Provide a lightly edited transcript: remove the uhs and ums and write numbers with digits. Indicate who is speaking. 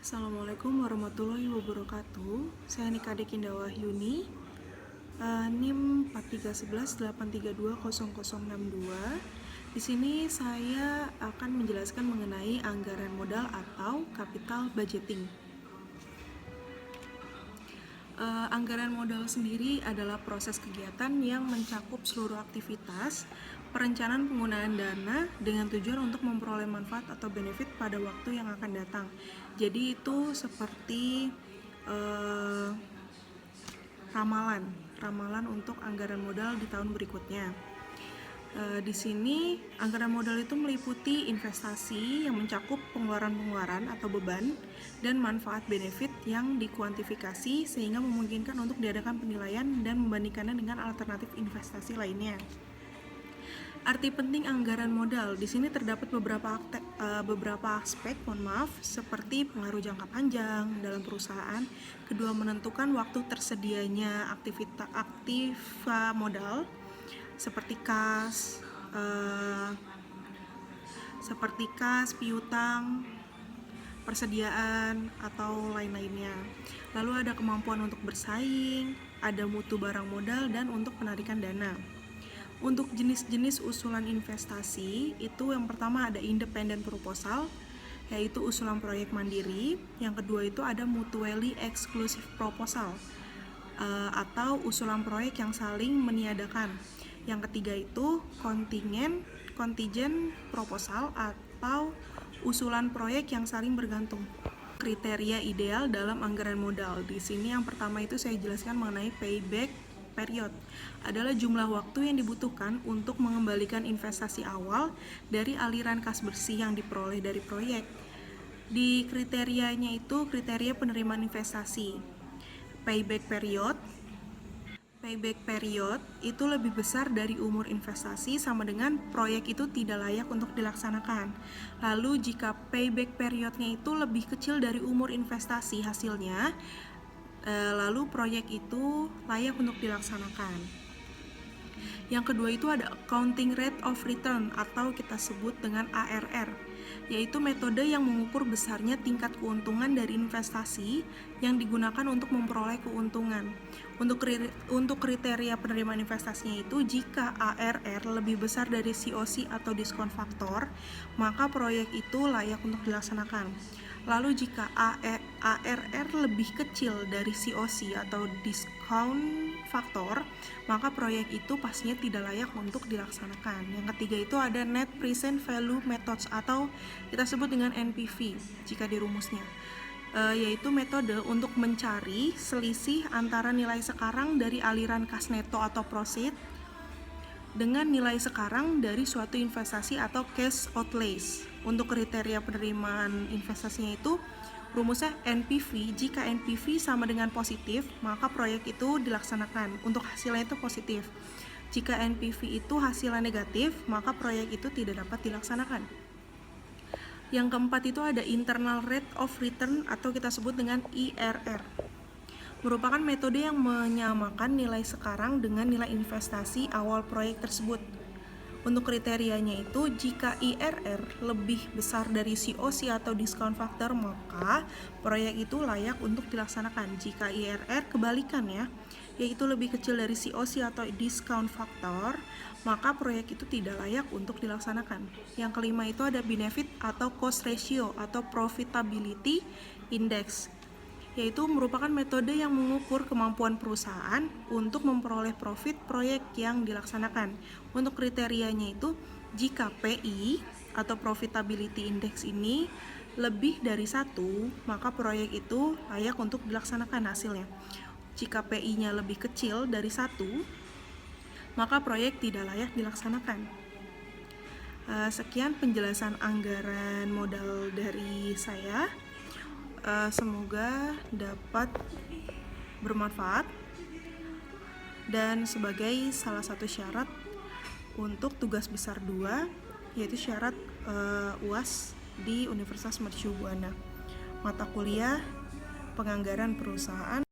Speaker 1: Assalamualaikum warahmatullahi wabarakatuh. Saya Nika Dekinda Wahyuni, NIM 431183200062. Di sini saya akan menjelaskan mengenai anggaran modal atau capital budgeting. Anggaran modal sendiri adalah proses kegiatan yang mencakup seluruh aktivitas perencanaan penggunaan dana dengan tujuan untuk memperoleh manfaat atau benefit pada waktu yang akan datang. Jadi itu seperti ramalan untuk anggaran modal di tahun berikutnya. Di sini anggaran modal itu meliputi investasi yang mencakup pengeluaran atau beban dan manfaat benefit yang dikuantifikasi sehingga memungkinkan untuk diadakan penilaian dan membandingkannya dengan alternatif investasi lainnya. Arti penting anggaran modal di sini terdapat beberapa aspek, seperti pengaruh jangka panjang dalam perusahaan, kedua menentukan waktu tersedianya aktif modal seperti kas, piutang, persediaan atau lain-lainnya. Lalu ada kemampuan untuk bersaing, ada mutu barang modal dan untuk penarikan dana. Untuk jenis-jenis usulan investasi itu yang pertama ada independent proposal, yaitu usulan proyek mandiri. Yang kedua itu ada mutually exclusive proposal atau usulan proyek yang saling meniadakan. Yang ketiga itu contingent proposal atau usulan proyek yang saling bergantung. Kriteria ideal dalam anggaran modal. Di sini yang pertama itu saya jelaskan mengenai payback period. Adalah jumlah waktu yang dibutuhkan untuk mengembalikan investasi awal dari aliran kas bersih yang diperoleh dari proyek. Di kriterianya itu kriteria penerimaan investasi. Payback period itu lebih besar dari umur investasi sama dengan proyek itu tidak layak untuk dilaksanakan. Lalu jika payback periodnya itu lebih kecil dari umur investasi hasilnya, lalu proyek itu layak untuk dilaksanakan. Yang kedua itu ada accounting rate of return atau kita sebut dengan ARR, yaitu metode yang mengukur besarnya tingkat keuntungan dari investasi yang digunakan untuk memperoleh keuntungan. Untuk kriteria penerimaan investasinya itu jika ARR lebih besar dari COC atau diskon faktor, maka proyek itu layak untuk dilaksanakan. Lalu jika ARR lebih kecil dari COC atau discount faktor, maka proyek itu pastinya tidak layak untuk dilaksanakan. Yang ketiga itu ada net present value methods atau kita sebut dengan NPV jika di rumusnya, yaitu metode untuk mencari selisih antara nilai sekarang dari aliran kas neto atau proceed dengan nilai sekarang dari suatu investasi atau cash outlays. Untuk kriteria penerimaan investasinya itu rumusnya NPV. Jika NPV sama dengan positif, maka proyek itu dilaksanakan. Untuk hasilnya itu positif. Jika NPV itu hasilnya negatif, maka proyek itu tidak dapat dilaksanakan. Yang keempat itu ada internal rate of return atau kita sebut dengan IRR. Merupakan metode yang menyamakan nilai sekarang dengan nilai investasi awal proyek tersebut. Untuk kriterianya itu jika IRR lebih besar dari COC atau discount factor, maka proyek itu layak untuk dilaksanakan. Jika IRR kebalikannya, yaitu lebih kecil dari COC atau discount factor, maka proyek itu tidak layak untuk dilaksanakan. Yang kelima itu ada benefit atau cost ratio atau profitability index, yaitu merupakan metode yang mengukur kemampuan perusahaan untuk memperoleh profit proyek yang dilaksanakan. Untuk kriterianya itu jika PI atau profitability index ini lebih dari 1, maka proyek itu layak untuk dilaksanakan hasilnya. Jika PI-nya lebih kecil dari 1, maka proyek tidak layak dilaksanakan. Sekian penjelasan anggaran modal dari saya. Semoga dapat bermanfaat dan sebagai salah satu syarat untuk tugas besar 2, yaitu syarat UAS di Universitas Mercu Buana, mata kuliah penganggaran perusahaan.